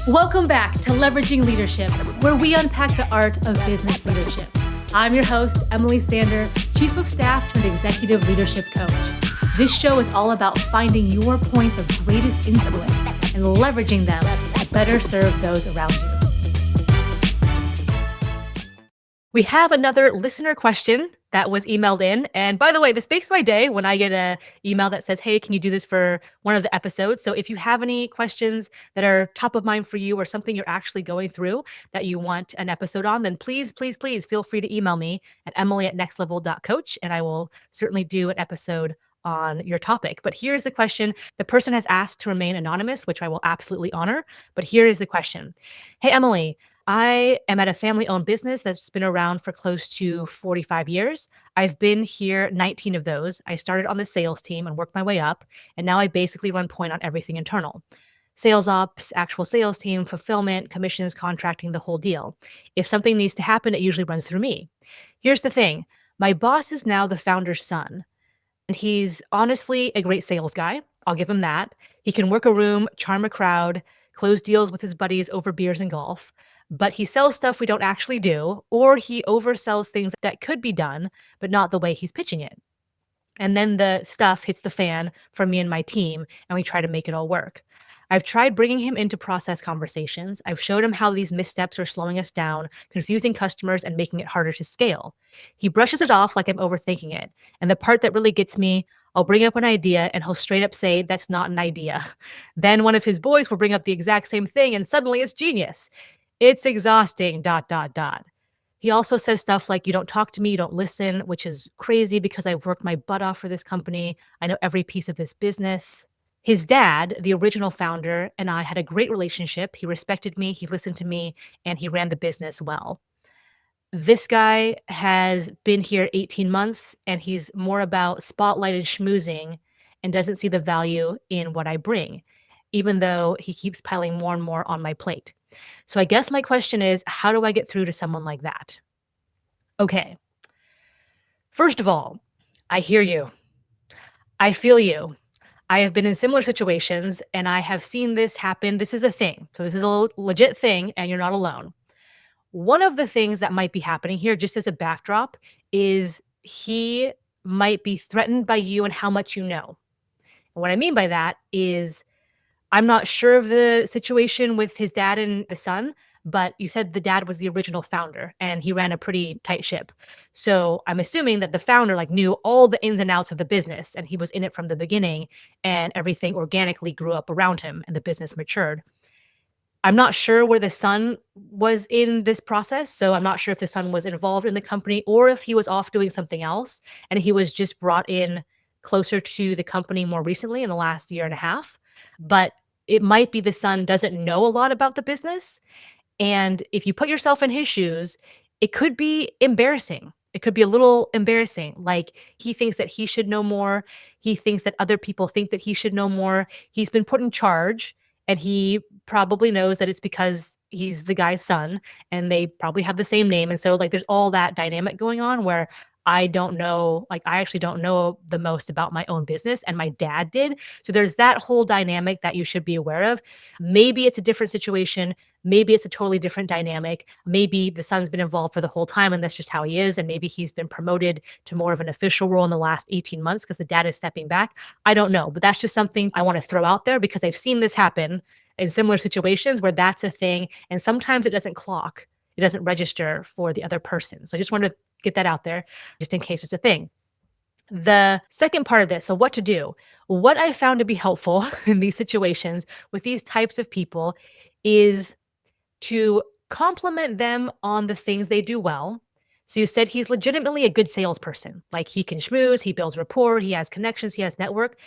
Welcome back to Leveraging Leadership, where we unpack the art of business leadership. I'm your host, Emily Sander, Chief of Staff turned Executive Leadership Coach. This show is all about finding your points of greatest influence and leveraging them to better serve those around you. We have another listener question that was emailed in. And by the way, this makes my day when I get an email that says, hey, can you do this for one of the episodes? So if you have any questions that are top of mind for you or something you're actually going through that you want an episode on, then please feel free to email me at emily@nextlevel.coach, and I will certainly do an episode on your topic. But here's the question. The person has asked to remain anonymous, which I will absolutely honor. But here is the question. Hey, Emily, I am at a family-owned business that's been around for close to 45 years. I've been here 19 of those. I started on the sales team and worked my way up, and now I basically run point on everything internal. Sales ops, actual sales team, fulfillment, commissions, contracting, the whole deal. If something needs to happen, it usually runs through me. Here's the thing. My boss is now the founder's son, and he's honestly a great sales guy. I'll give him that. He can work a room, charm a crowd, close deals with his buddies over beers and golf. But he sells stuff we don't actually do, or he oversells things that could be done, but not the way he's pitching it. And then the stuff hits the fan for me and my team, and we try to make it all work. I've tried bringing him into process conversations. I've showed him how these missteps are slowing us down, confusing customers, and making it harder to scale. He brushes it off like I'm overthinking it. And the part that really gets me, I'll bring up an idea and he'll straight up say, that's not an idea. Then one of his boys will bring up the exact same thing and suddenly it's genius. It's exhausting, ... He also says stuff like, you don't talk to me, you don't listen, which is crazy because I've worked my butt off for this company. I know every piece of this business. His dad, the original founder, and I had a great relationship. He respected me, he listened to me, and he ran the business well. This guy has been here 18 months, and he's more about spotlighted schmoozing and doesn't see the value in what I bring, even though he keeps piling more and more on my plate. So I guess my question is, how do I get through to someone like that? Okay. First of all, I hear you. I feel you. I have been in similar situations and I have seen this happen. This is a thing. So this is a legit thing and you're not alone. One of the things that might be happening here, just as a backdrop, is he might be threatened by you and how much you know. And what I mean by that is I'm not sure of the situation with his dad and the son, but you said the dad was the original founder and he ran a pretty tight ship. So I'm assuming that the founder knew all the ins and outs of the business and he was in it from the beginning and everything organically grew up around him and the business matured. I'm not sure where the son was in this process. So I'm not sure if the son was involved in the company or if he was off doing something else and he was just brought in closer to the company more recently in the last year and a half. But it might be the son doesn't know a lot about the business. And if you put yourself in his shoes, it could be embarrassing. It could be a little embarrassing. Like he thinks that he should know more. He thinks that other people think that he should know more. He's been put in charge and he probably knows that it's because he's the guy's son and they probably have the same name. And so there's all that dynamic going on where I don't know, I actually don't know the most about my own business and my dad did. So there's that whole dynamic that you should be aware of. Maybe it's a different situation. Maybe it's a totally different dynamic. Maybe the son's been involved for the whole time and that's just how he is. And maybe he's been promoted to more of an official role in the last 18 months because the dad is stepping back. I don't know, but that's just something I want to throw out there because I've seen this happen in similar situations where that's a thing. And sometimes it doesn't clock. It doesn't register for the other person. So I just wanted to get that out there just in case it's a thing. The second part of this, so what to do. What I found to be helpful in these situations with these types of people is to compliment them on the things they do well. So you said he's legitimately a good salesperson. He can schmooze, he builds rapport, he has connections, he has network.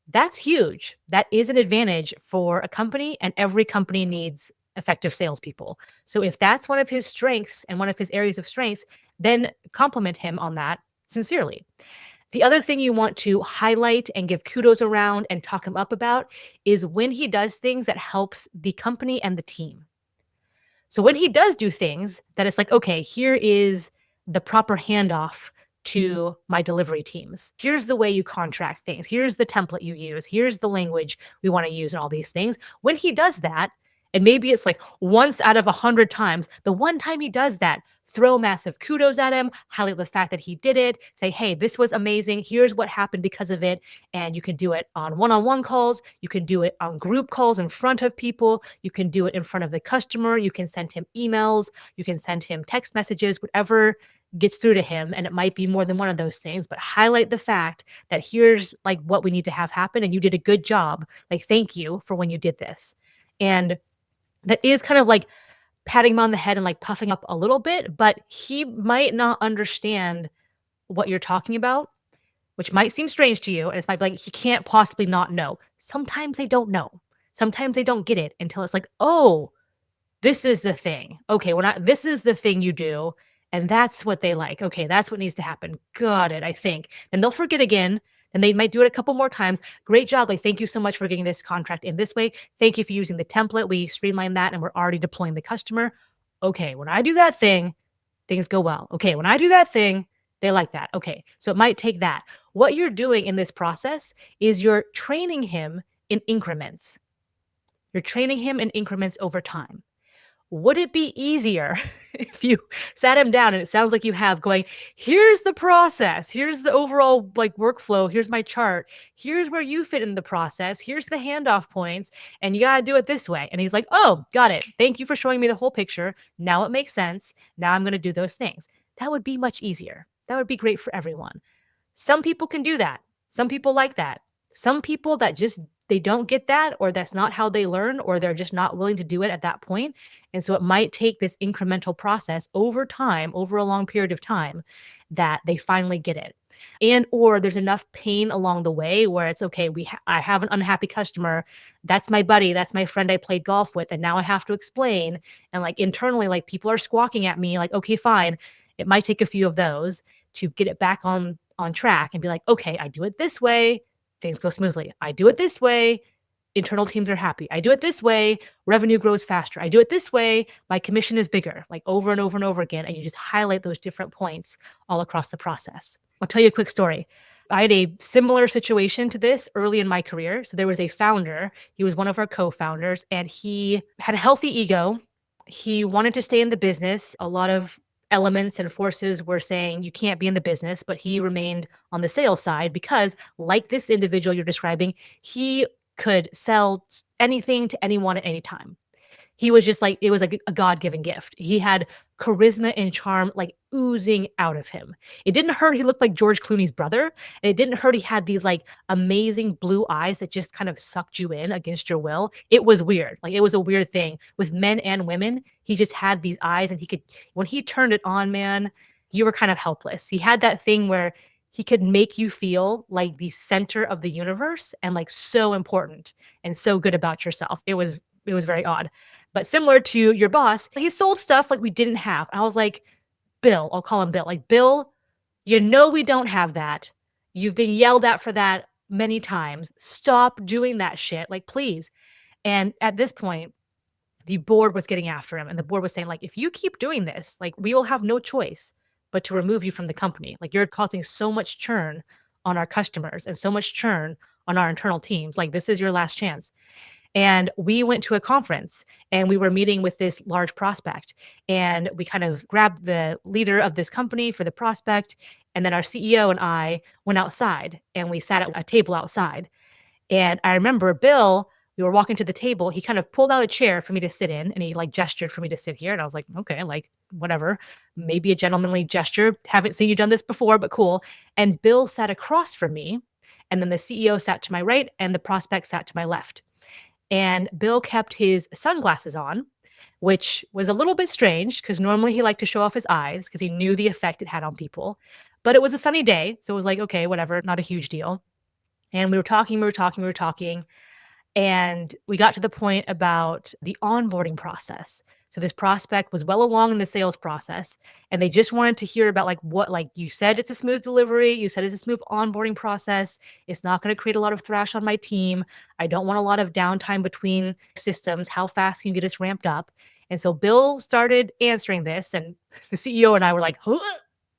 That's huge. That is an advantage for a company, and every company needs effective salespeople. So if that's one of his strengths and one of his areas of strengths, then compliment him on that sincerely. The other thing you want to highlight and give kudos around and talk him up about is when he does things that helps the company and the team. So when he does do things that it's okay, here is the proper handoff to my delivery teams. Here's the way you contract things. Here's the template you use. Here's the language we want to use and all these things. When he does that, And maybe it's like once out of 100 times, the one time he does that, throw massive kudos at him, highlight the fact that he did it, say, hey, this was amazing. Here's what happened because of it. And you can do it on one calls. You can do it on group calls in front of people. You can do it in front of the customer. You can send him emails. You can send him text messages, whatever gets through to him. And it might be more than one of those things, but highlight the fact that here's like what we need to have happen. And you did a good job. Like, thank you for when you did this. And that is kind of like patting him on the head and like puffing up a little bit, but he might not understand what you're talking about, which might seem strange to you. And it's might be like, he can't possibly not know. Sometimes they don't know. Sometimes they don't get it until it's like, oh, this is the thing. Okay, this is the thing you do, and that's what they like. Okay, that's what needs to happen. Got it, I think. Then they'll forget again. Then they might do it a couple more times. Great job. Like, thank you so much for getting this contract in this way. Thank you for using the template. We streamlined that and we're already deploying the customer. Okay, when I do that thing, things go well. Okay, when I do that thing, they like that. Okay, so it might take that. What you're doing in this process is you're training him in increments. You're training him in increments over time. Would it be easier if you sat him down and it sounds like you have going, here's the process, here's the overall like workflow, here's my chart, here's where you fit in the process, here's the handoff points, and you got to do it this way. And he's like, oh, got it. Thank you for showing me the whole picture. Now it makes sense. Now I'm going to do those things. That would be much easier. That would be great for everyone. Some people can do that. Some people like that. Some people that just they don't get that, or that's not how they learn, or they're just not willing to do it at that point. And so it might take this incremental process over time, over a long period of time, that they finally get it. And or there's enough pain along the way where it's okay, I have an unhappy customer. That's my buddy, that's my friend I played golf with, and now I have to explain. And like internally, like people are squawking at me, like, okay, fine. It might take a few of those to get it back on track and be like, okay, I do it this way, things go smoothly. I do it this way, internal teams are happy. I do it this way, revenue grows faster. I do it this way, my commission is bigger, like over and over and over again. And you just highlight those different points all across the process. I'll tell you a quick story. I had a similar situation to this early in my career. So there was a founder, he was one of our co-founders, and he had a healthy ego. He wanted to stay in the business. A lot of elements and forces were saying you can't be in the business, but he remained on the sales side because, like this individual you're describing, he could sell anything to anyone at any time. He was just like, it was like a God-given gift. He had charisma and charm like oozing out of him. It didn't hurt he looked like George Clooney's brother, and it didn't hurt he had these like amazing blue eyes that just kind of sucked you in against your will. It was weird. Like it was a weird thing with men and women. He just had these eyes, and he could, when he turned it on, man, you were kind of helpless. He had that thing where he could make you feel like the center of the universe and like so important and so good about yourself. It was very odd. But similar to your boss, he sold stuff like we didn't have. I was like, Bill, I'll call him Bill. Like, Bill, you know we don't have that. You've been yelled at for that many times. Stop doing that shit. Like, please. And at this point, the board was getting after him. And the board was saying, like, if you keep doing this, like, we will have no choice but to remove you from the company. Like, you're causing so much churn on our customers and so much churn on our internal teams. Like, this is your last chance. And we went to a conference and we were meeting with this large prospect. And we kind of grabbed the leader of this company for the prospect. And then our CEO and I went outside and we sat at a table outside. And I remember Bill, we were walking to the table. He kind of pulled out a chair for me to sit in and he like gestured for me to sit here. And I was like, okay, like whatever, maybe a gentlemanly gesture. Haven't seen you done this before, but cool. And Bill sat across from me. And then the CEO sat to my right and the prospect sat to my left. And Bill kept his sunglasses on, which was a little bit strange because normally he liked to show off his eyes because he knew the effect it had on people. But it was a sunny day. So it was like, okay, whatever, not a huge deal. And we were talking. And we got to the point about the onboarding process. So this prospect was well along in the sales process and they just wanted to hear about like what, like you said, it's a smooth delivery. You said it's a smooth onboarding process. It's not going to create a lot of thrash on my team. I don't want a lot of downtime between systems. How fast can you get us ramped up? And so Bill started answering this and the CEO and I were like, huh?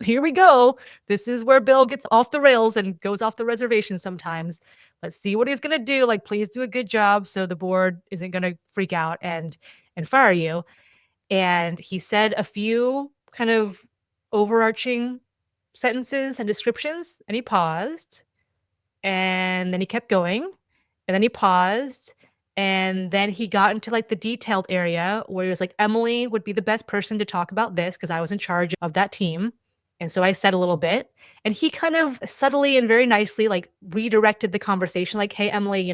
here we go. This is where Bill gets off the rails and goes off the reservation sometimes. Let's see what he's gonna do. Like, please do a good job so the board isn't gonna freak out and fire you." And he said a few kind of overarching sentences and descriptions, and he paused, and then he kept going, and then he paused, and then he got into, like, the detailed area where he was like, "Emily would be the best person to talk about this because I was in charge of that team." And so I said a little bit, and he kind of subtly and very nicely, like, redirected the conversation, like, "Hey, Emily,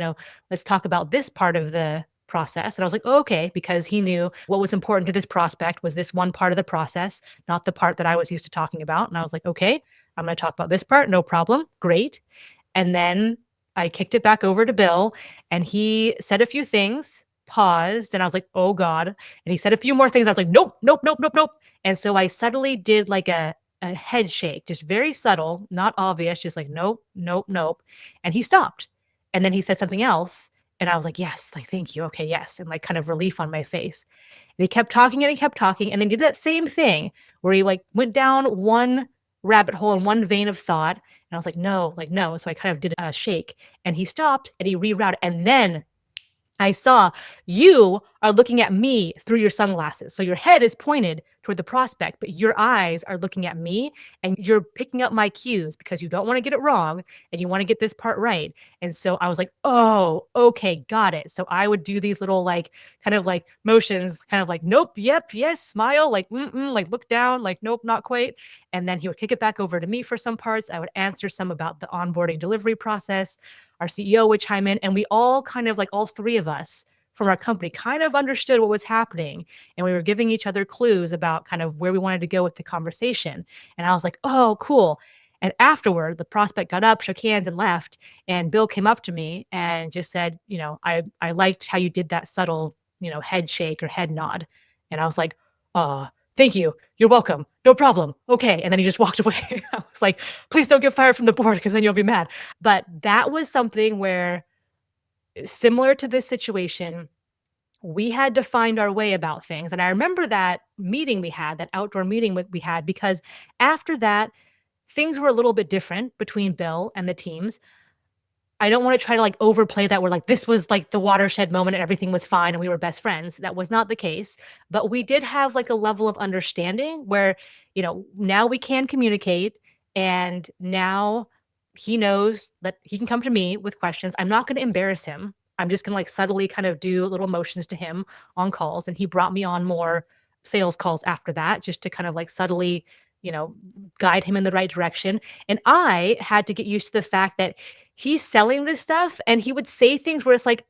let's talk about this part of the process." And I was like, "Oh, okay," because he knew what was important to this prospect was this one part of the process, not the part that I was used to talking about. And I was like, "Okay, I'm gonna talk about this part, no problem, great." And then I kicked it back over to Bill, and he said a few things, paused, and I was like, "Oh god." And he said a few more things. I was like, "Nope, nope, nope, nope, nope." And so I subtly did like a head shake, just very subtle, not obvious, just like, "Nope, nope, nope." And he stopped. And then he said something else, and I was like, "Yes, like, thank you. Okay, yes." And like kind of relief on my face. And he kept talking and he kept talking, and then he did that same thing where he like went down one rabbit hole in one vein of thought, and I was like, "No, like, no." So I kind of did a shake, and he stopped and he rerouted, and then I saw you are looking at me through your sunglasses. So your head is pointed toward the prospect, but your eyes are looking at me and you're picking up my cues because you don't want to get it wrong and you want to get this part right. And so I was like, "Oh, okay, got it." So I would do these little like kind of like motions, kind of like, "Nope, yep, yes, smile, like, like look down, like, nope, not quite." And then he would kick it back over to me for some parts. I would answer some about the onboarding delivery process. Our CEO would chime in, and we all kind of like all three of us from our company kind of understood what was happening. And we were giving each other clues about kind of where we wanted to go with the conversation. And I was like, "Oh, cool." And afterward, the prospect got up, shook hands, and left. And Bill came up to me and just said, I liked how you did that subtle, head shake or head nod. And I was like, "Uh, thank you. You're welcome. No problem. Okay." And then he just walked away. I was like, "Please don't get fired from the board because then you'll be mad." But that was something where, similar to this situation, we had to find our way about things. And I remember that meeting we had, that outdoor meeting we had, because after that, things were a little bit different between Bill and the teams. I don't wanna try to, like, overplay that we're like, this was, like, the watershed moment and everything was fine and we were best friends. That was not the case, but we did have, like, a level of understanding where, now we can communicate, and now he knows that he can come to me with questions. I'm not gonna embarrass him. I'm just gonna, like, subtly kind of do little motions to him on calls, and he brought me on more sales calls after that just to kind of, like, subtly, you know, guide him in the right direction, and I had to get used to the fact that he's selling this stuff and he would say things where it's like,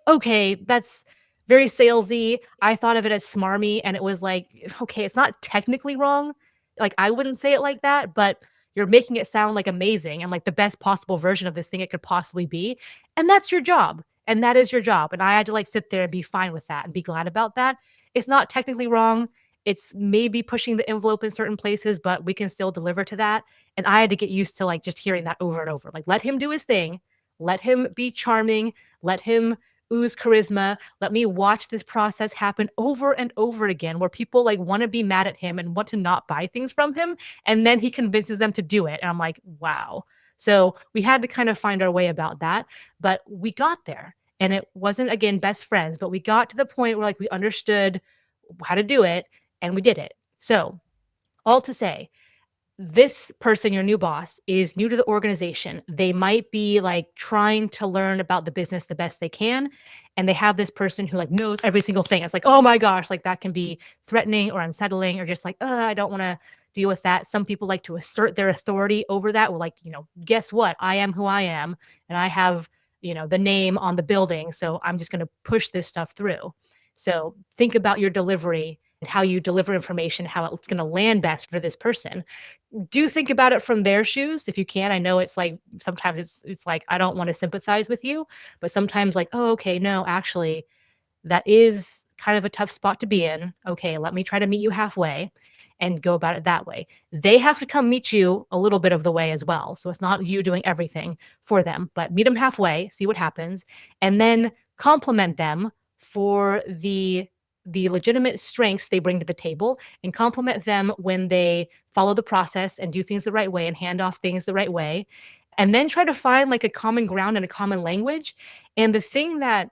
"Okay, that's very salesy." I thought of it as smarmy, and it was like, "Okay, it's not technically wrong." Like, I wouldn't say it like that, but you're making it sound like amazing and like the best possible version of this thing it could possibly be, and that's your job, and that is your job, and I had to, like, sit there and be fine with that and be glad about that. It's not technically wrong. It's maybe pushing the envelope in certain places, but we can still deliver to that. And I had to get used to, like, just hearing that over and over. Like, let him do his thing. Let him be charming. Let him ooze charisma. Let me watch this process happen over and over again where people, like, wanna be mad at him and want to not buy things from him, and then he convinces them to do it, and I'm like, "Wow." So, we had to kind of find our way about that, but we got there, and it wasn't, again, best friends, but we got to the point where, like, we understood how to do it, and we did it. So, all to say, this person, your new boss, is new to the organization. They might be like trying to learn about the business the best they can. And they have this person who like knows every single thing. It's like, oh my gosh, like that can be threatening or unsettling or just like, I don't want to deal with that. Some people like to assert their authority over that. Well, like, guess what? I am who I am. And I have, the name on the building. So I'm just going to push this stuff through. So think about your delivery and how you deliver information, how it's going to land best for this person. Do think about it from their shoes if you can. I know it's like sometimes it's like I don't want to sympathize with you, but sometimes like, "Oh, okay, no, actually, that is kind of a tough spot to be in. Okay, let me try to meet you halfway and go about it that way." They have to come meet you a little bit of the way as well. So it's not you doing everything for them, but meet them halfway, see what happens, and then compliment them for the legitimate strengths they bring to the table and compliment them when they follow the process and do things the right way and hand off things the right way. And then try to find like a common ground and a common language. And the thing that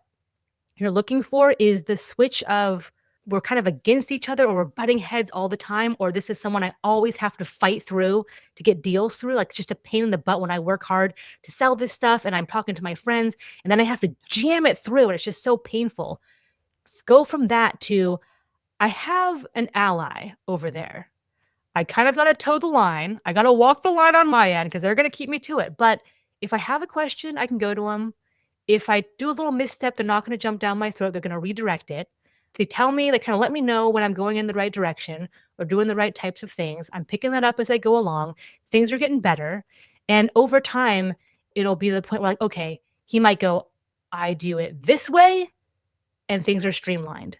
you're looking for is the switch of we're kind of against each other or we're butting heads all the time, or this is someone I always have to fight through to get deals through, like just a pain in the butt when I work hard to sell this stuff and I'm talking to my friends and then I have to jam it through and it's just so painful. Go from that to I have an ally over there. I kind of got to toe the line. I got to walk the line on my end because they're going to keep me to it. But if I have a question, I can go to them. If I do a little misstep, they're not going to jump down my throat. They're going to redirect it. They tell me, they kind of let me know when I'm going in the right direction or doing the right types of things. I'm picking that up as I go along. Things are getting better. And over time, it'll be the point where, like, okay, he might go, I do it this way and things are streamlined.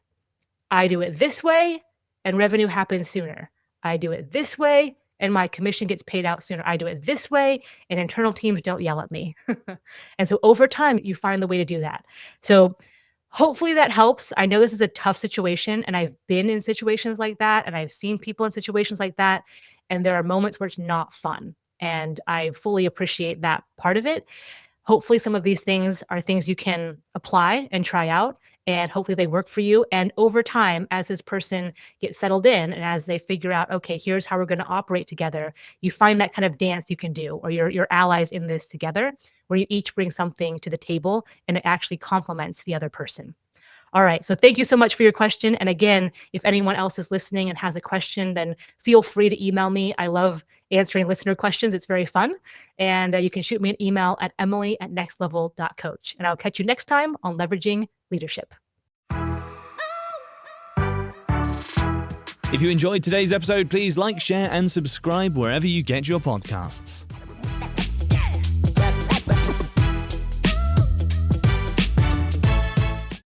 I do it this way and revenue happens sooner. I do it this way and my commission gets paid out sooner. I do it this way and internal teams don't yell at me. And so over time, you find the way to do that. So hopefully that helps. I know this is a tough situation and I've been in situations like that and I've seen people in situations like that. And there are moments where it's not fun. And I fully appreciate that part of it. Hopefully some of these things are things you can apply and try out, and hopefully they work for you. And over time, as this person gets settled in and as they figure out, okay, here's how we're going to operate together, you find that kind of dance you can do, or your allies in this together, where you each bring something to the table and it actually complements the other person. All right. So thank you so much for your question. And again, if anyone else is listening and has a question, then feel free to email me. I love answering listener questions. It's very fun. And you can shoot me an email at emily@nextlevel.coach. And I'll catch you next time on Leveraging Leadership. If you enjoyed today's episode, please like, share, and subscribe wherever you get your podcasts.